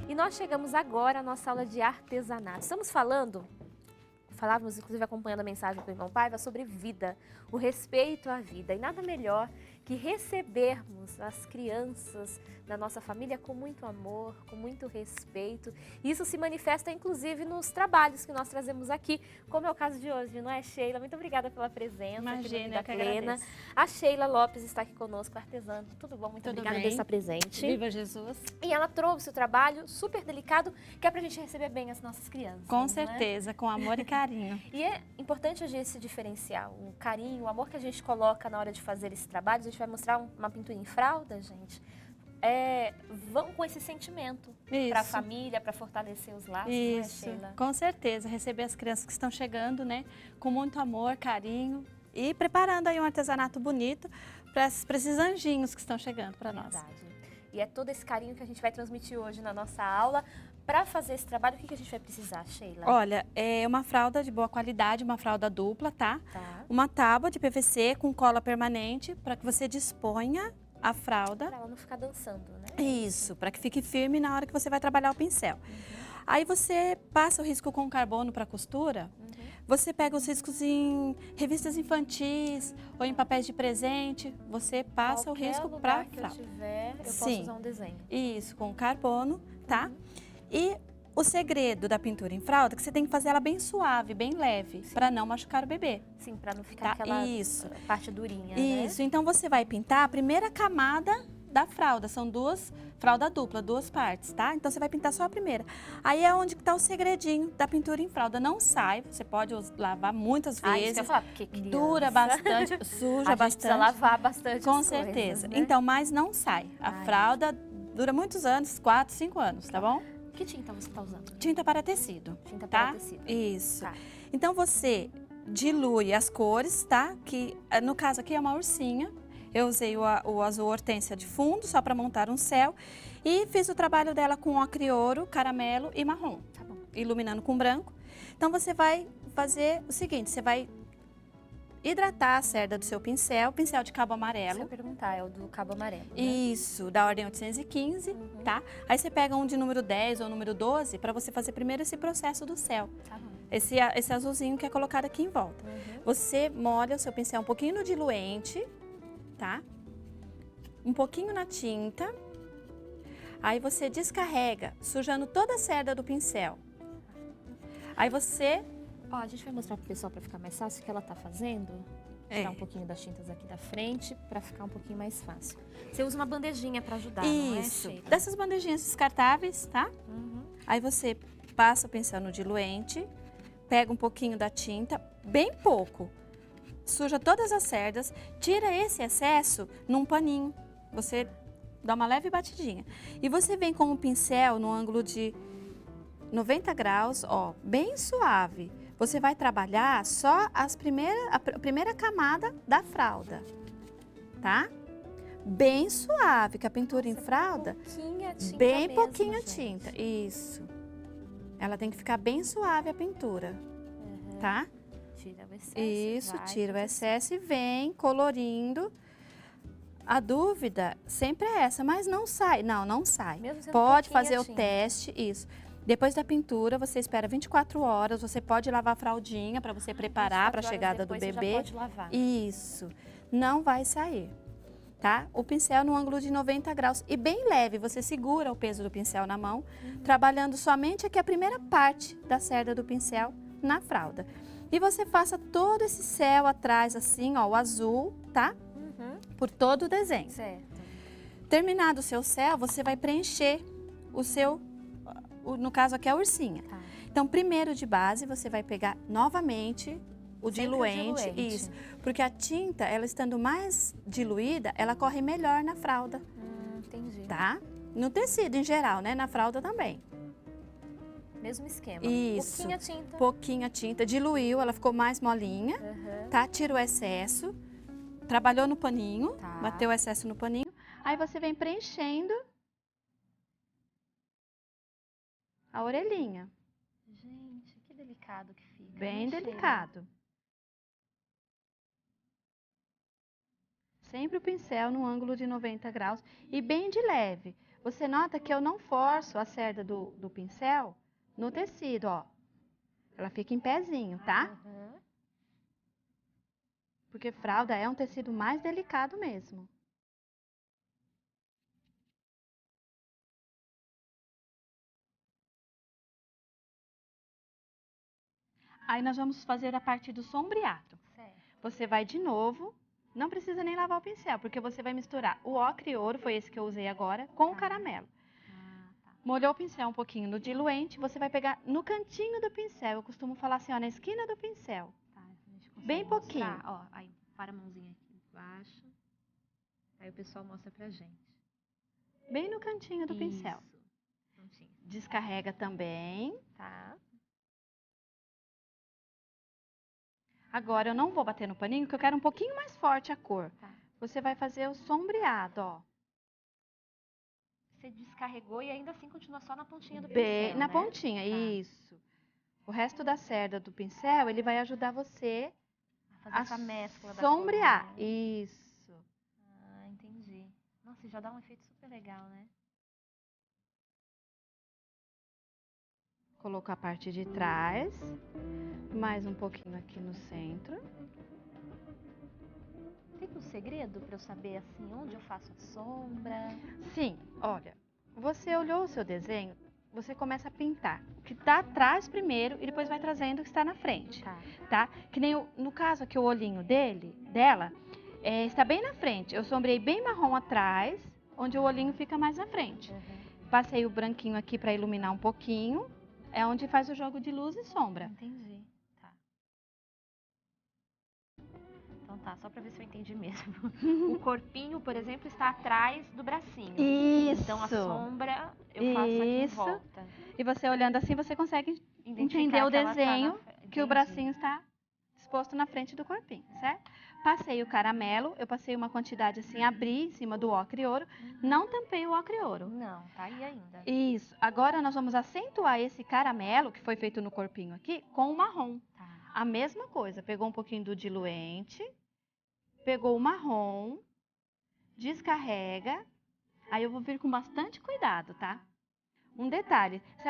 E nós chegamos agora à nossa aula de artesanato. Estamos falávamos inclusive acompanhando a mensagem do irmão Paiva sobre vida, o respeito à vida. E nada melhor que recebermos as crianças da nossa família com muito amor, com muito respeito. E isso se manifesta inclusive nos trabalhos que nós trazemos aqui, como é o caso de hoje, não é, Sheila? Muito obrigada pela presença. Imagina, aqui eu no que Vida Plena. agradeço. A Sheila Lopes está aqui conosco, artesã. Tudo bom? Muito Tudo obrigada por bem. estar presente. Viva Jesus. E ela trouxe o trabalho super delicado, que é pra gente receber bem as nossas crianças. Com né? certeza, com amor e carinho. E é importante a gente se diferenciar, o carinho, o amor que a gente coloca na hora de fazer esse trabalho. A gente vai mostrar uma pintura em fralda, gente. Vão com esse sentimento para a Isso. família, para fortalecer os laços, Isso, né, Sheila? com certeza. Receber as crianças que estão chegando, né? Com muito amor, carinho e preparando aí um artesanato bonito para esses anjinhos que estão chegando para nós. Verdade. E é todo esse carinho que a gente vai transmitir hoje na nossa aula. Para fazer esse trabalho, o que a gente vai precisar, Sheila? Olha, é uma fralda de boa qualidade, uma fralda dupla, tá? Tá. Uma tábua de PVC com cola permanente para que você disponha a fralda. Para ela não ficar dançando, né? Isso, para que fique firme na hora que você vai trabalhar o pincel. Aí você passa o risco com carbono para costura. Você pega os riscos em revistas infantis ou em papéis de presente. Você passa o risco para a que fralda. eu tiver, eu posso Sim. usar um desenho. Isso, com carbono, tá? E o segredo da pintura em fralda é que você tem que fazer ela bem suave, bem leve, para não machucar o bebê. Sim, para não ficar Tá, aquela isso. parte durinha, Isso, né? então você vai pintar a primeira camada da fralda. São fralda dupla, duas partes, tá? Então você vai pintar só a primeira. Aí é onde está o segredinho da pintura em fralda. Não sai, você pode lavar muitas Isso que eu vezes. ia falar, porque criança, Dura bastante, a suja gente bastante. precisa lavar bastante Com as coisas, certeza. né? Então, mas não sai. A fralda dura muitos anos, 4, 5 anos, tá bom? Que tinta você está usando? Tinta para tecido. Tinta tá? para tecido. Isso. Tá. Então você dilui as cores, tá? Que no caso aqui é uma ursinha. Eu usei o azul hortênsia de fundo, só para montar um céu. E fiz o trabalho dela com ocre ouro, caramelo e marrom. Tá bom. Iluminando com branco. Então você vai fazer o seguinte, você vai hidratar a cerda do seu pincel de cabo Deixa eu amarelo. perguntar, é o do cabo amarelo, né? Isso, da ordem 815, tá? Aí você pega um de número 10 ou número 12 para você fazer primeiro esse processo do céu. Tá bom. Esse azulzinho que é colocado aqui em volta. Você molha o seu pincel um pouquinho no diluente, tá? Um pouquinho na tinta. Aí você descarrega, sujando toda a cerda do pincel. Aí você... Ó, a gente vai mostrar pro pessoal para ficar mais fácil o que ela tá fazendo. Tirar um pouquinho das tintas aqui da frente para ficar um pouquinho mais fácil. Você usa uma bandejinha para ajudar, não é, Isso, Sheila? dessas bandejinhas descartáveis, tá? Aí você passa o pincel no diluente, pega um pouquinho da tinta, bem pouco, suja todas as cerdas, tira esse excesso num paninho, você dá uma leve batidinha. E você vem com o pincel no ângulo de 90 graus, ó, bem suave. Você vai trabalhar só a primeira camada da fralda, tá? Bem suave, que a pintura em fralda, Pouquinha tinta bem mesmo, pouquinha gente. tinta, isso. Ela tem que ficar bem suave a pintura, tá? Tira o excesso. Isso, vai, tira o tudo excesso e vem colorindo. A dúvida sempre é essa, mas não sai. Não sai. Mesmo sendo Pode pouquinha fazer o tinta. teste, isso. Depois da pintura, você espera 24 horas, você pode lavar a fraldinha para você preparar para a 24 horas chegada do depois você já bebê. pode lavar. Isso. Não vai sair, tá? O pincel no ângulo de 90 graus e bem leve, você segura o peso do pincel na mão, trabalhando somente aqui a primeira parte da cerda do pincel na fralda. E você faça todo esse céu atrás assim, ó, o azul, tá? Por todo o desenho. Certo. Terminado o seu céu, você vai preencher o seu, no caso aqui é a ursinha. Tá. Então, primeiro de base, você vai pegar novamente o Sempre o diluente, diluente. isso. Porque a tinta, ela estando mais diluída, ela corre melhor na fralda, Entendi. tá? No tecido em geral, né? Na fralda também. Mesmo esquema. Isso. Pouquinha tinta. Pouquinha tinta, diluiu, ela ficou mais molinha, tá? Tira o excesso, trabalhou no paninho, Tá. bateu o excesso no paninho. Aí você vem preenchendo a orelhinha. Gente, que delicado que fica. Bem né, Sheila? delicado. sempre o pincel no ângulo de 90 graus e bem de leve. Você nota que eu não forço a cerda do pincel no tecido, ó. Ela fica em pezinho, tá? Uhum. Porque fralda é um tecido mais delicado mesmo. Aí nós vamos fazer a parte do sombreado. Certo. Você vai de novo, não precisa nem lavar o pincel, porque você vai misturar o ocre e ouro, foi esse que eu usei agora, com o caramelo. Tá. Molhou o pincel um pouquinho no diluente, você vai pegar no cantinho do pincel. Eu costumo falar assim, ó, na esquina do pincel. Tá, a gente consegue Bem pouquinho. mostrar? Ó, aí para a mãozinha aqui embaixo. Aí o pessoal mostra pra gente. Bem no cantinho do pincel. Isso. Prontinho. Descarrega também. Tá. Agora eu não vou bater no paninho, porque eu quero um pouquinho mais forte a cor. Tá. Você vai fazer o sombreado, ó. Você descarregou e ainda assim continua só na pontinha do Bem pincel, na né? pontinha, Tá. isso. O resto da cerda do pincel, ele vai ajudar você Fazer essa mescla da sombrear. cor, né? Isso. Ah, entendi. Nossa, já dá um efeito super legal, né? Colocou a parte de trás, mais um pouquinho aqui no centro. Tem um segredo pra eu saber, assim, onde eu faço a sombra? Sim, olha, você olhou o seu desenho, você começa a pintar o que está atrás primeiro e depois vai trazendo o que está na frente, tá? Que nem no caso aqui o olhinho dela, está bem na frente. Eu sombreei bem marrom atrás, onde o olhinho fica mais na frente. Uhum. Passei o branquinho aqui para iluminar um pouquinho, é onde faz o jogo de luz e sombra. Entendi. Tá. Então tá, só pra ver se eu entendi mesmo. O corpinho, por exemplo, está atrás do bracinho. Isso. Então a sombra eu faço aqui em Isso. volta. E você olhando assim, você consegue Identificar entender o que ela tá desenho, na... que o bracinho está disposto na frente do corpinho, certo? Passei o caramelo, eu passei uma quantidade assim, abri em cima do ocre e ouro, não tampei o ocre e ouro. Não, tá aí ainda. Isso. Agora nós vamos acentuar esse caramelo, que foi feito no corpinho aqui, com o marrom. Tá. A mesma coisa, pegou um pouquinho do diluente, pegou o marrom, descarrega, aí eu vou vir com bastante cuidado, tá? Um detalhe, se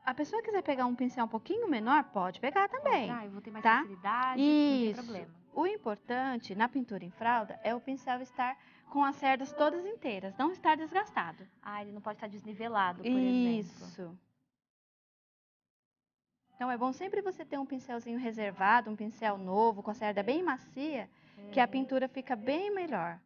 a pessoa quiser pegar um pincel um pouquinho menor, pode pegar também. Ah, eu vou ter mais tá? facilidade, não tem Isso. problema. O importante na pintura em fralda é o pincel estar com as cerdas todas inteiras, não estar desgastado. Ah, ele não pode estar desnivelado, por exemplo. Isso. Então é bom sempre você ter um pincelzinho reservado, um pincel novo, com a cerda bem macia, que a pintura fica bem melhor.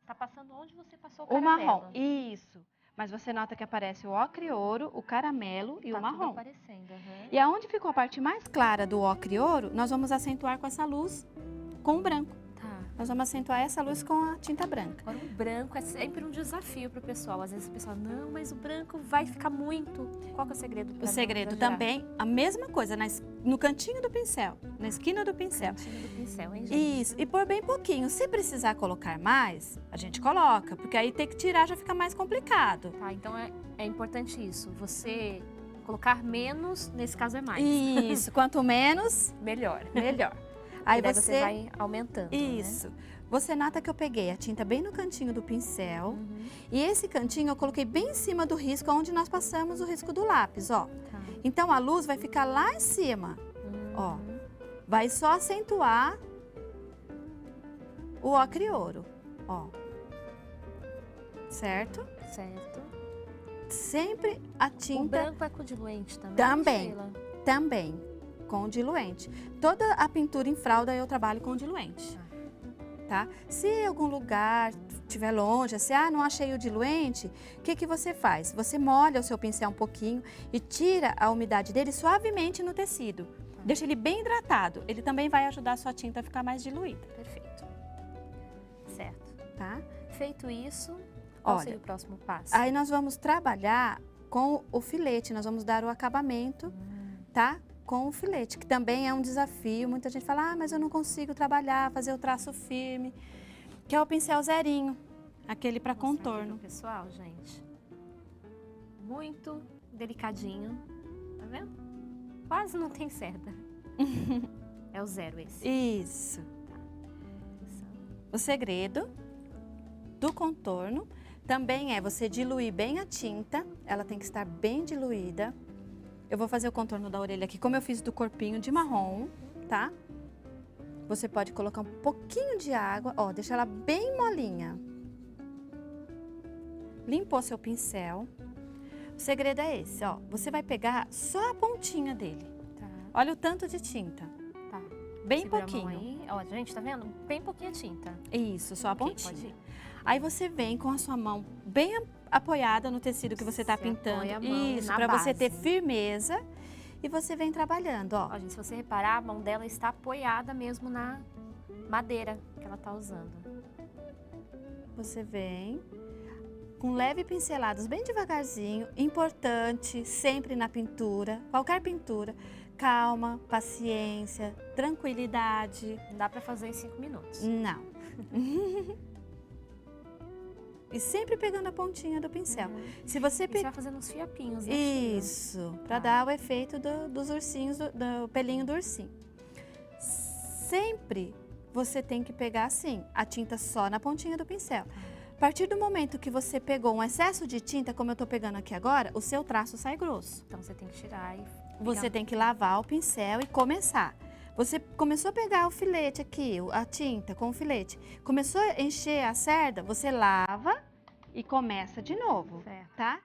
Tá passando onde você passou o O caramelo. marrom, isso. Mas você nota que aparece o ocre e ouro, o caramelo e tá o marrom. Tudo aparecendo, uhum. E aonde ficou a parte mais clara do ocre e ouro, nós vamos acentuar com essa luz com o branco. Tá. Nós vamos acentuar essa luz com a tinta branca. Agora, o branco é sempre um desafio pro pessoal. Às vezes o pessoal, não, mas o branco vai ficar muito. Qual que é o segredo? O segredo também, a mesma coisa, no cantinho do pincel, na esquina do pincel. Cantinho do pincel, hein, gente? Isso, e por bem pouquinho. Se precisar colocar mais, a gente coloca, porque aí ter que tirar já fica mais complicado. Tá, então é importante isso. Você colocar menos, nesse caso é mais. Isso, quanto menos, melhor. melhor. Aí daí você vai aumentando. Isso. Né? Você nota que eu peguei a tinta bem no cantinho do pincel. E esse cantinho eu coloquei bem em cima do risco, onde nós passamos o risco do lápis, ó. Tá. Então a luz vai ficar lá em cima, ó. Vai só acentuar o ocre e ouro, ó. Certo? Certo. Sempre a tinta... O branco é com diluente também? Também. Sheila? Também, com diluente. Toda a pintura em fralda eu trabalho com diluente. Tá? Se em algum lugar estiver longe, assim, não achei o diluente, o que você faz? Você molha o seu pincel um pouquinho e tira a umidade dele suavemente no tecido. Deixa ele bem hidratado. Ele também vai ajudar a sua tinta a ficar mais diluída. Perfeito. Certo. Tá? Feito isso, qual seria o próximo passo? Aí nós vamos trabalhar com o filete, nós vamos dar o acabamento, tá? Com o filete, que também é um desafio. Muita gente fala, mas eu não consigo trabalhar, fazer o traço firme, que é o pincel zerinho, aquele para contorno. Pessoal, gente, muito delicadinho, tá vendo? Quase não tem cerda. É o zero esse. Isso. Tá. O segredo do contorno também é você diluir bem a tinta, ela tem que estar bem diluída. Eu vou fazer o contorno da orelha aqui, como eu fiz do corpinho de marrom, tá? Você pode colocar um pouquinho de água, ó, deixa ela bem molinha. Limpou seu pincel. O segredo é esse, ó, você vai pegar só a pontinha dele. Tá. Olha o tanto de tinta. Tá. Bem Segura a mão pouquinho. aí. Ó, gente, tá vendo? Bem pouquinha tinta. Isso, só a Ok, pontinha. pode ir. Aí você vem com a sua mão bem apoiada no tecido que você está Você pintando. apoia a mão Isso, na para você ter base. firmeza. E você vem trabalhando, ó. Ó, gente, se você reparar, a mão dela está apoiada mesmo na madeira que ela tá usando. Você vem com leve pinceladas, bem devagarzinho. Importante, sempre na pintura, qualquer pintura. Calma, paciência, tranquilidade. Não dá pra fazer em 5 minutos. Não. E sempre pegando a pontinha do pincel. Se você E você vai fazendo uns fiapinhos, né? Isso, para dar o efeito dos ursinhos, do pelinho do ursinho. Sempre você tem que pegar assim, a tinta só na pontinha do pincel. A partir do momento que você pegou um excesso de tinta, como eu tô pegando aqui agora, o seu traço sai grosso. Então você tem que tirar e... Você tem que lavar o pincel e começar. Você começou a pegar o filete aqui, a tinta com o filete, começou a encher a cerda, você lava e começa de novo, Certo. tá?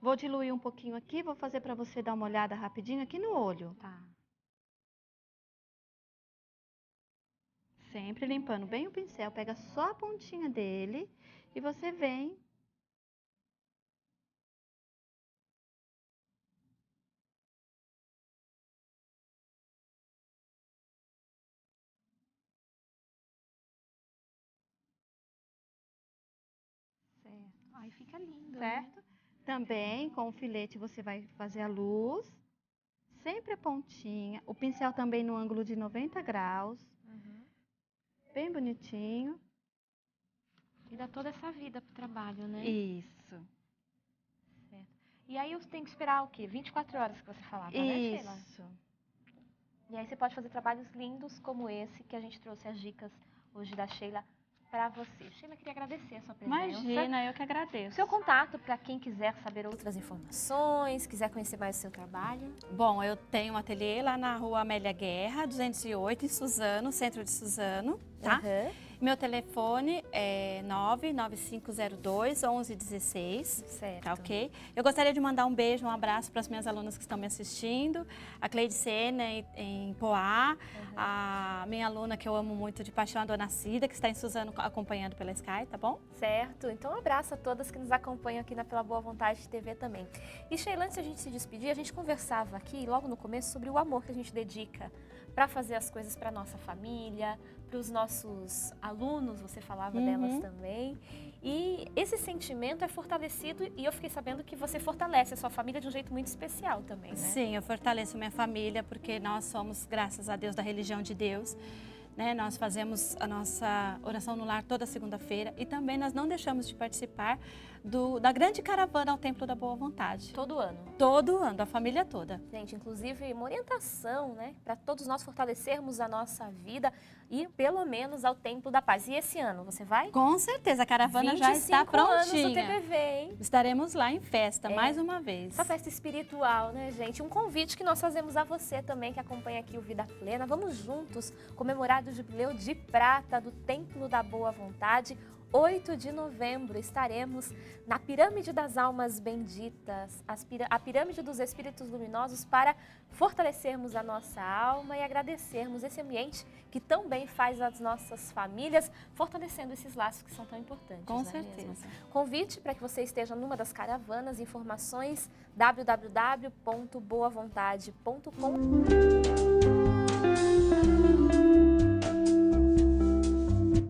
Vou diluir um pouquinho aqui, vou fazer para você dar uma olhada rapidinho aqui no olho. Tá. Sempre limpando bem o pincel, pega só a pontinha dele e você vem. Certo. Aí fica lindo, Certo? Também com o filete você vai fazer a luz, sempre a pontinha, o pincel também no ângulo de 90 graus, bem bonitinho. E dá toda essa vida pro trabalho, né? Isso, Certo. E aí eu tenho que esperar o quê? 24 horas que você falava, né, Sheila? isso. E aí você pode fazer trabalhos lindos como esse, que a gente trouxe as dicas hoje da Sheila para você. Sheila, queria agradecer a sua presença. Imagina, eu que agradeço. Seu contato para quem quiser saber outras informações, quiser conhecer mais o seu trabalho. Bom, eu tenho um ateliê lá na rua Amélia Guerra, 208, em Suzano, centro de Suzano, tá? Uhum. Meu telefone é 99502-1116. Certo. Tá, ok? Eu gostaria de mandar um beijo, um abraço para as minhas alunas que estão me assistindo. A Cleide Sena, em Poá. A minha aluna que eu amo muito de paixão, a Dona Cida, que está em Suzano acompanhando pela Sky, tá bom? Certo. Então, um abraço a todas que nos acompanham aqui na Pela Boa Vontade TV também. E, Sheila, antes de a gente se despedir, a gente conversava aqui, logo no começo, sobre o amor que a gente dedica para fazer as coisas para nossa família, para os nossos alunos, você falava delas também. E esse sentimento é fortalecido e eu fiquei sabendo que você fortalece a sua família de um jeito muito especial também, né? Sim, eu fortaleço minha família porque nós somos, graças a Deus, da religião de Deus. Né? Nós fazemos a nossa oração no lar toda segunda-feira e também nós não deixamos de participar da grande caravana ao Templo da Boa Vontade. Todo ano. Todo ano, a família toda. Gente, inclusive uma orientação, né, para todos nós fortalecermos a nossa vida e pelo menos ao Templo da Paz. E esse ano, você vai? Com certeza, a caravana já está 25 anos do prontinha. TBV, hein? Estaremos lá em festa, mais uma vez. Essa festa espiritual, né, gente? Um convite que nós fazemos a você também que acompanha aqui o Vida Plena. Vamos juntos comemorar o Jubileu de Prata do Templo da Boa Vontade. 8 de novembro estaremos na Pirâmide das Almas Benditas, a Pirâmide dos Espíritos Luminosos, para fortalecermos a nossa alma e agradecermos esse ambiente que tão bem faz as nossas famílias, fortalecendo esses laços que são tão importantes. Com não é certeza. mesmo? Convite para que você esteja numa das caravanas, informações www.boavontade.com.